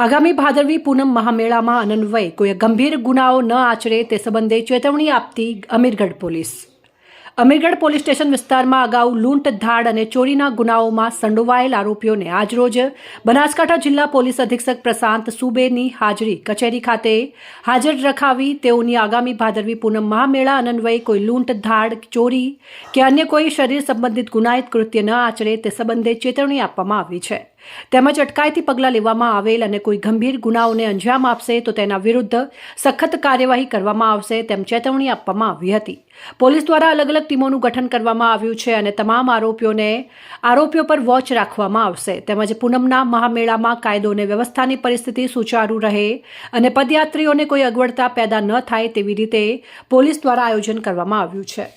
આગામી ભાદરવી પૂનમ મહામેળામાં અન્વયે કોઈ ગંભીર ગુનાઓ ન આચરે તે સંબંધે ચેતવણી આપતી Amirgadh police. Amirgadh police station વિસ્તારમાં અગાઉ લૂંટ, ધાડ અને ચોરીના ગુનાઓમાં સંડોવાયેલ આરોપીઓને આજરોજ બનાસકાંઠા જિલ્લા પોલીસ અધિક્ષક પ્રશાંત સુબેની હાજરી કચેરી ખાતે હાજર રખાવી તેઓની આગામી ભાદરવી પૂનમ મહામેળા અન્વયે કોઈ લૂંટ, ધાડ, ચોરી કે અન્ય કોઈ શરીર સંબંધિત ગુનાહિત કૃત્ય ન આચરે તે સંબંધે ચેતવણી આપવામાં આવી છે. તેમજ અટકાયતી પગલાં લેવામાં આવેલ અને કોઈ ગંભીર ગુનાઓને અંજામ આપશે તો તેના વિરુદ્ધ સખત કાર્યવાહી કરવામાં આવશે તેમ ચેતવણી આપવામાં આવી હતી. પોલીસ દ્વારા અલગ અલગ ટીમોનું ગઠન કરવામાં આવ્યું છે અને તમામ આરોપીઓ પર વોચ રાખવામાં આવશે. તેમજ પૂનમના મહામેળામાં કાયદો અને વ્યવસ્થાની પરિસ્થિતિ સુચારુ રહે અને પદયાત્રીઓને કોઈ અગવડતા પેદા ન થાય તેવી રીતે પોલીસ દ્વારા આયોજન કરવામાં આવ્યું છે.